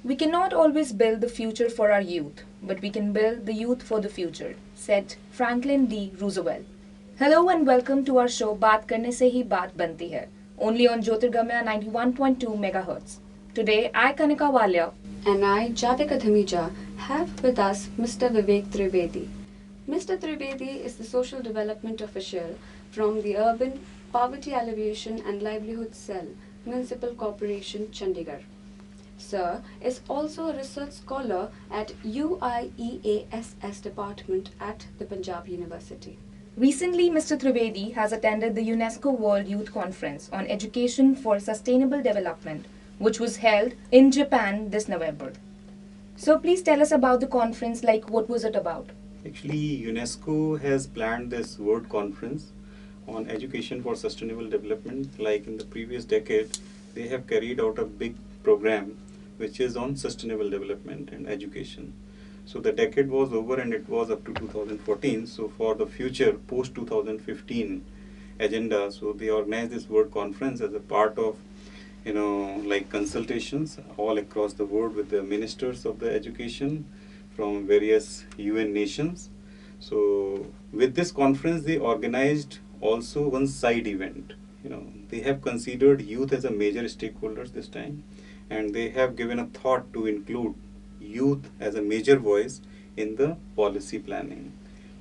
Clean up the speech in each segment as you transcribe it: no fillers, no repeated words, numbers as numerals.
We cannot always build the future for our youth, but we can build the youth for the future, said Franklin D. Roosevelt. Hello and welcome to our show Baat Karne se hi Baat Banti hai, only on Jyotirgamaya 91.2 MHz. Today, I Kanica and I, Javika, have with us Mr. Vivek Trivedi. Mr. Trivedi is the Social Development Official from the Urban Poverty Alleviation and Livelihood Cell, Municipal Corporation, Chandigarh. Sir is also a research scholar at UIEASS department at the Punjab University. Recently, Mr. Trivedi has attended the UNESCO World Youth Conference on Education for Sustainable Development, which was held in Japan this November. So please tell us about the conference, like what was it about? Actually, UNESCO has planned this World Conference on Education for Sustainable Development. Like in the previous decade, they have carried out a big program which is on sustainable development and education. So the decade was over and it was up to 2014. So for the future post 2015 agenda, so they organized this World Conference as a part of like consultations all across the world with the ministers of the education from various UN nations. So with this conference they organized also one side event. They have considered youth as a major stakeholders this time, and they have given a thought to include youth as a major voice in the policy planning,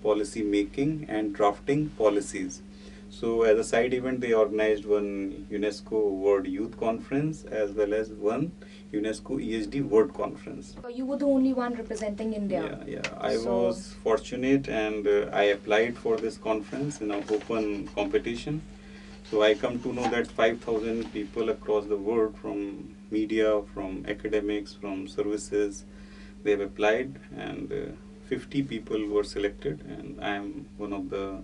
policy making and drafting policies. So as a side event they organized one UNESCO World Youth Conference as well as one UNESCO ESD World Conference. You were the only one representing India. Yeah. I was fortunate and I applied for this conference in an open competition. So I come to know that 5,000 people across the world, from media, from academics, from services, they have applied, and 50 people were selected, and I am one of the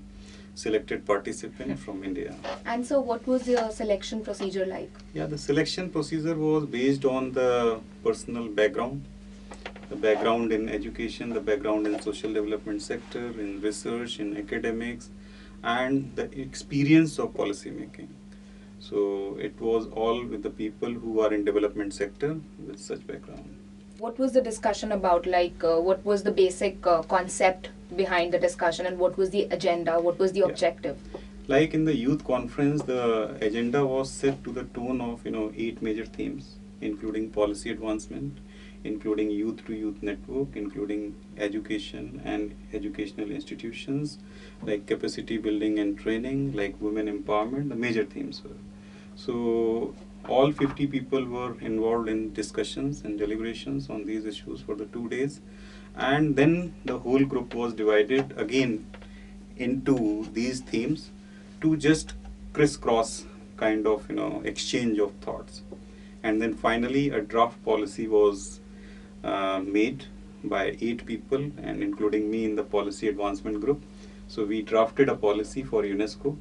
selected participants from India. And so what was your selection procedure like? Yeah, the selection procedure was based on the personal background, the background in education, the background in social development sector, in research, in academics, and the experience of policy making. So it was all with the people who are in development sector with such background. What was the discussion about? What was the basic concept behind the discussion, and what was the agenda? What was the objective? Like in the youth conference, the agenda was set to the tone of 8 major themes, including policy advancement, including youth to youth network, including education and educational institutions, like capacity building and training, like women empowerment. The major themes were. So all 50 people were involved in discussions and deliberations on these issues for the 2 days, and then the whole group was divided again into these themes to just crisscross kind of exchange of thoughts, and then finally a draft policy was made by 8 people, and including me in the policy advancement group. So we drafted a policy for UNESCO,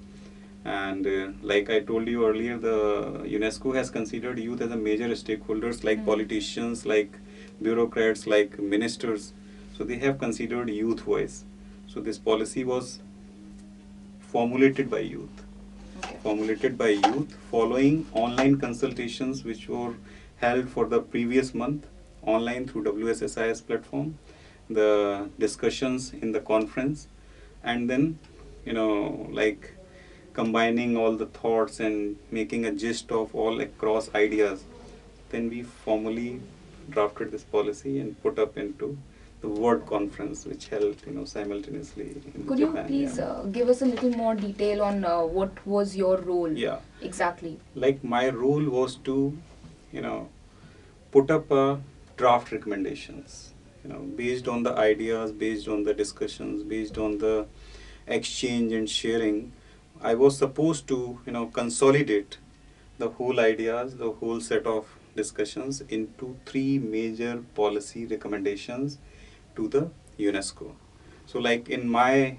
and like I told you earlier, the UNESCO has considered youth as a major stakeholders, like politicians, like bureaucrats, like ministers. So they have considered youth voice. So this policy was formulated by youth. Formulated by youth following online consultations which were held for the previous month online through WSSIS platform, the discussions in the conference, and then like combining all the thoughts and making a gist of all across ideas. Then we formally drafted this policy and put up into the World Conference, which held simultaneously in Could Japan. you please give us a little more detail on what was your role? Yeah. Exactly. Like my role was to put up a draft recommendations, based on the ideas, based on the discussions, based on the exchange and sharing. I was supposed to consolidate the whole ideas, the whole set of discussions into 3 major policy recommendations to the UNESCO. So like in my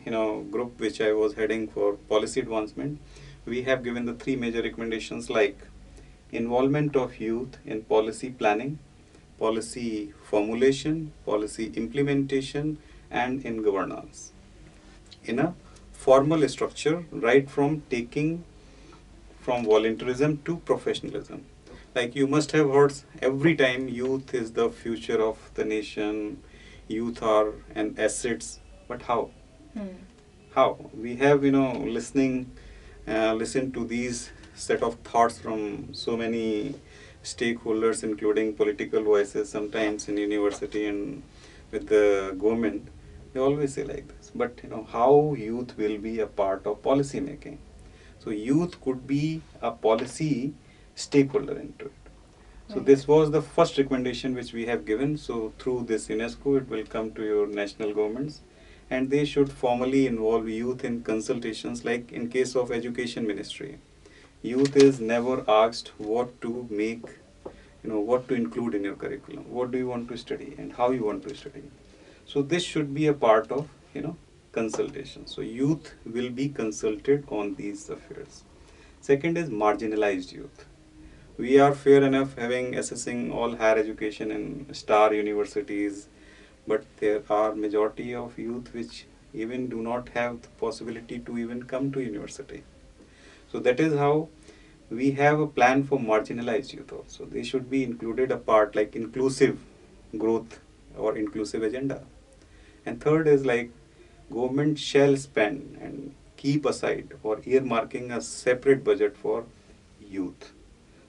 group which I was heading for policy advancement, we have given the 3 major recommendations, like involvement of youth in policy planning, policy formulation, policy implementation, and in governance in a formal structure, right from taking from volunteerism to professionalism. Like you must have heard every time youth is the future of the nation, youth are an assets, but how? Hmm. How? We have, listened to these set of thoughts from so many stakeholders, including political voices, sometimes in university and with the government. They always say like this. But how youth will be a part of policy making? So youth could be a policy stakeholder into it. So Right. this was the first recommendation which we have given. So through this UNESCO, it will come to your national governments, and they should formally involve youth in consultations. Like in case of education ministry, youth is never asked what to make, what to include in your curriculum, what do you want to study, and how you want to study. So this should be a part of consultation. So youth will be consulted on these affairs. Second is marginalized youth. We are fair enough having assessing all higher education in star universities, but there are majority of youth which even do not have the possibility to even come to university. So that is how we have a plan for marginalized youth also. They should be included a part like inclusive growth or inclusive agenda. And third is like government shall spend and keep aside or earmarking a separate budget for youth.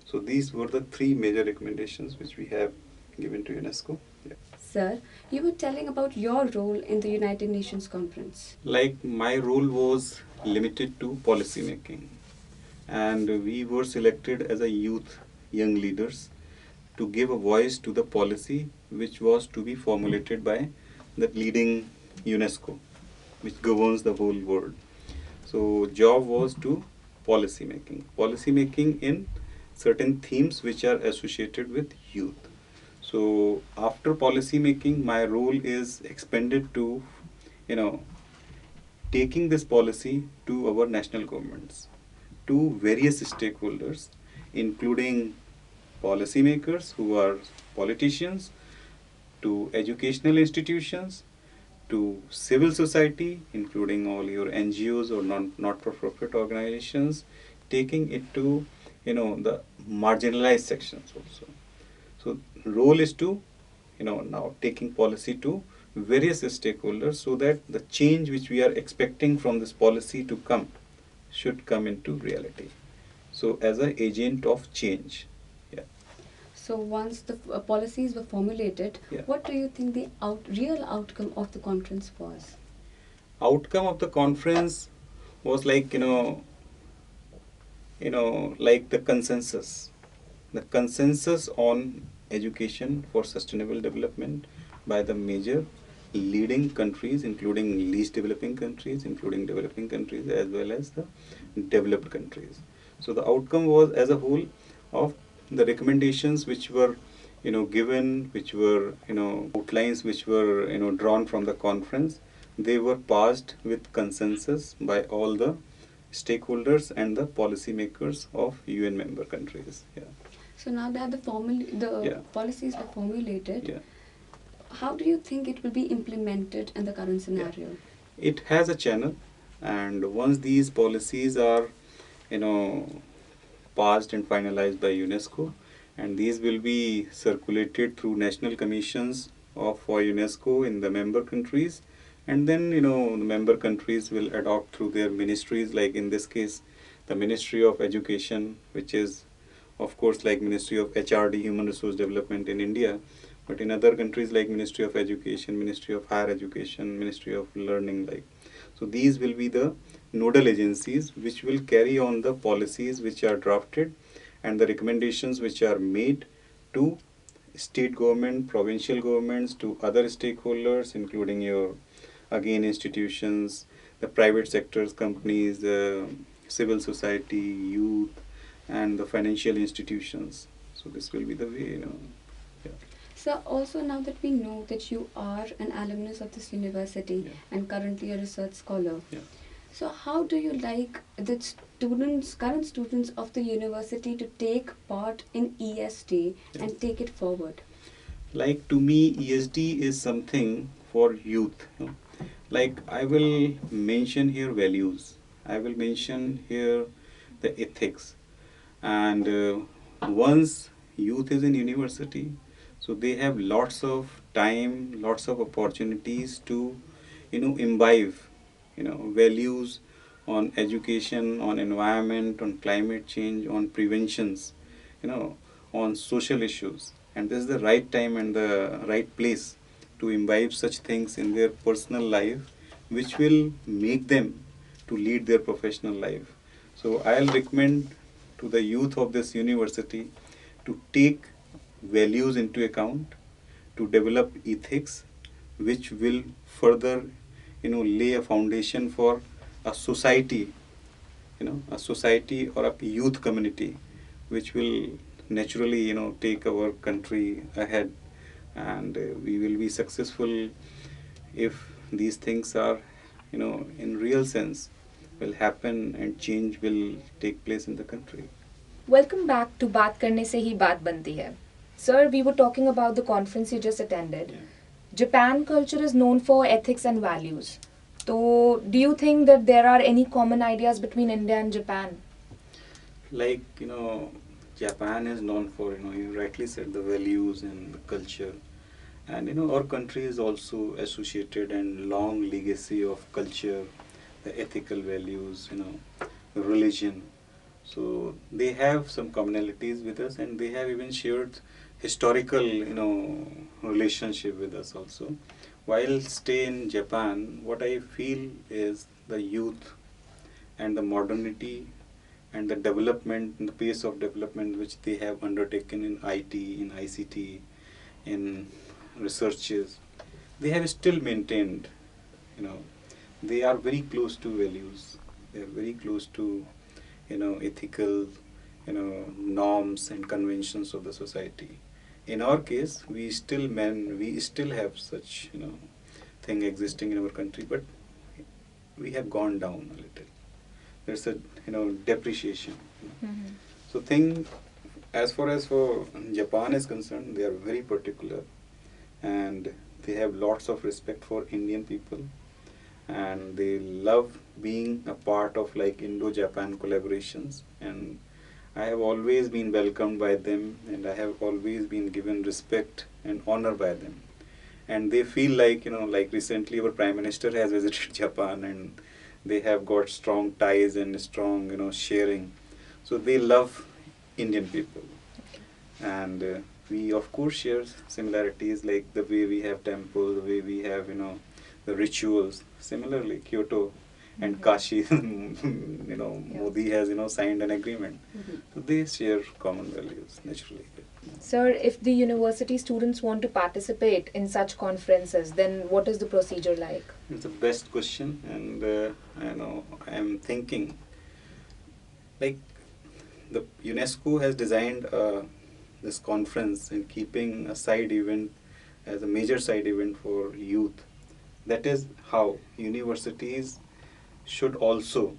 So these were the three major recommendations which we have given to UNESCO. Yeah. Sir, you were telling about your role in the United Nations conference. Like my role was limited to policy making, and we were selected as a youth young leaders to give a voice to the policy which was to be formulated by the leading UNESCO, which governs the whole world. So job was to policy making in certain themes which are associated with youth. So after policy making, my role is expanded to, you know, taking this policy to our national governments, to various stakeholders, including policymakers who are politicians, to educational institutions, to civil society, including all your NGOs or not-for-profit organizations, taking it to the marginalized sections also. So role is to now taking policy to various stakeholders so that the change which we are expecting from this policy to come should come into reality. So as an agent of change. Yeah. So once the policies were formulated, Yeah. what do you think the real outcome of the conference was? Outcome of the conference was like like the consensus on education for sustainable development by the major leading countries, including least developing countries, including developing countries, as well as the developed countries. So the outcome was as a whole of the recommendations which were given, which were outlines which were drawn from the conference. They were passed with consensus by all the stakeholders and the policymakers of UN member countries. Yeah. So now that the Yeah. policies were formulated, Yeah. how do you think it will be implemented in the current scenario? It has a channel, and once these policies are you know passed and finalized by UNESCO, and these will be circulated through national commissions of for UNESCO in the member countries, and then the member countries will adopt through their ministries, like in this case the Ministry of Education, which is of course like Ministry of HRD, Human Resource Development in India, but in other countries like Ministry of Education, Ministry of Higher Education, Ministry of Learning, like. So these will be the nodal agencies which will carry on the policies which are drafted and the recommendations which are made to state government, provincial governments, to other stakeholders, including your again institutions, the private sectors, companies, the civil society, youth, and the financial institutions. So this will be the way. Yeah. So also now that we know that you are an alumnus of this university Yeah. and currently a research scholar, Yeah. so how do you like the current students of the university to take part in ESD Yeah. and take it forward? Like to me, ESD is something for youth. Like I will mention here values. I will mention here the ethics. And once youth is in university, so they have lots of time, lots of opportunities to, imbibe, values on education, on environment, on climate change, on preventions, you know, on social issues. And this is the right time and the right place to imbibe such things in their personal life, which will make them to lead their professional life. So I'll recommend to the youth of this university to take values into account, to develop ethics, which will further, lay a foundation for a society, a society or a youth community, which will naturally, take our country ahead, and we will be successful if these things are, in real sense, will happen and change will take place in the country. Welcome back to बात करने से ही बात बनती है. Sir, we were talking about the conference you just attended. Yeah. Japan culture is known for ethics and values. So, do you think that there are any common ideas between India and Japan? Like, Japan is known for, you rightly said, the values and the culture. And, our country is also associated and long legacy of culture, the ethical values, religion. So they have some commonalities with us, and they have even shared historical, relationship with us also. While stay in Japan, what I feel is the youth and the modernity and the development and the pace of development which they have undertaken in IT, in ICT, in researches, they have still maintained, they are very close to values. They are very close to, ethical, norms and conventions of the society. In our case, we still have such, thing existing in our country, but we have gone down a little. There's a, depreciation. Mm-hmm. So as far as for Japan is concerned, they are very particular, and they have lots of respect for Indian people, and they love being a part of like Indo-Japan collaborations, and I have always been welcomed by them, and I have always been given respect and honor by them. And they feel like, like recently our Prime Minister has visited Japan, and they have got strong ties and strong, sharing. So they love Indian people. And we of course share similarities, like the way we have temple, the way we have, the rituals. Similarly, Kyoto and Kashi, Modi has, signed an agreement. So they share common values naturally. Sir, if the university students want to participate in such conferences, then what is the procedure like? It's the best question, and I am thinking, like, the UNESCO has designed this conference in keeping a side event as a major side event for youth. That is how universities should also,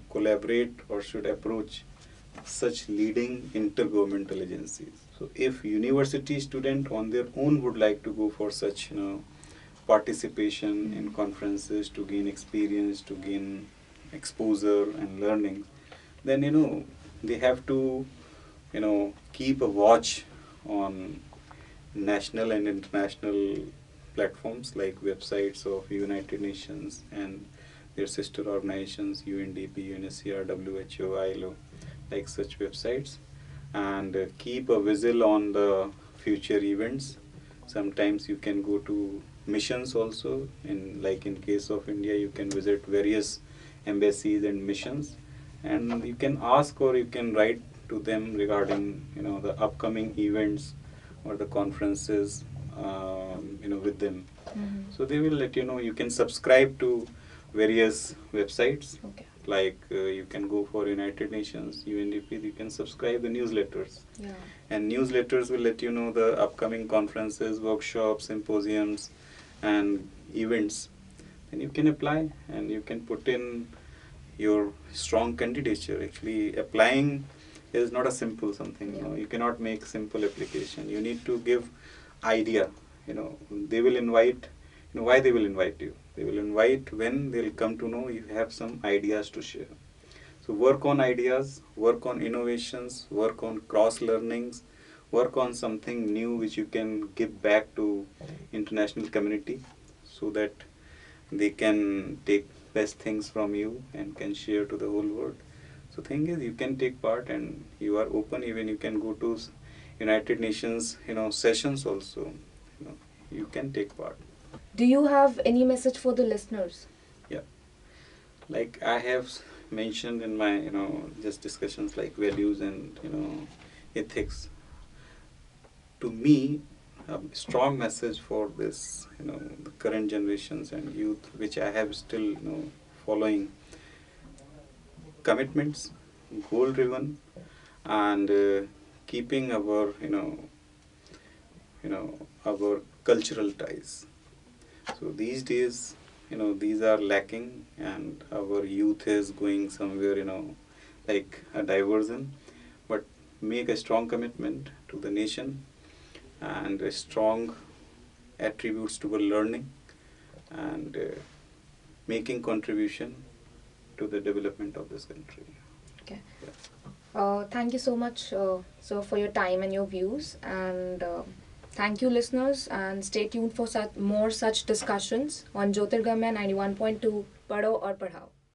collaborate or should approach such leading intergovernmental agencies. So if university student on their own would like to go for such, participation in conferences to gain experience, to gain exposure and learning, then, they have to, keep a watch on national and international platforms like websites of United Nations and their sister organizations, UNDP, UNSCR, WHO, ILO, like such websites, and keep a visual on the future events. Sometimes you can go to missions also, like in case of India, you can visit various embassies and missions, and you can ask or you can write to them regarding, the upcoming events or the conferences, with them. Mm-hmm. So they will let you know. You can subscribe to various websites. Okay. Like you can go for United Nations, UNDP, you can subscribe the newsletters. Yeah. And newsletters will let you know the upcoming conferences, workshops, symposiums, and events. Then you can apply and you can put in your strong candidature. Actually, applying is not a simple something. You cannot make simple application. You need to give idea. They will invite. Why they will invite you? They will invite when they will come to know you have some ideas to share. So work on ideas, work on innovations, work on cross learnings, work on something new which you can give back to international community, so that they can take best things from you and can share to the whole world. So thing is, you can take part, and you are open. Even you can go to United Nations, sessions also. You can take part. Do you have any message for the listeners? Yeah, like I have mentioned in my just discussions, like values and ethics. To me, a strong message for this the current generations and youth, which I have still following: commitments, goal driven, and keeping our our cultural ties. So these days, these are lacking, and our youth is going somewhere, like a diversion. But make a strong commitment to the nation, and a strong attributes to our learning, and making contribution to the development of this country. Okay. Yeah. Thank you so much, sir, for your time and your views. And thank you, listeners. And stay tuned for more such discussions on Jyotirgamaya 91.2 Padho aur Padhao.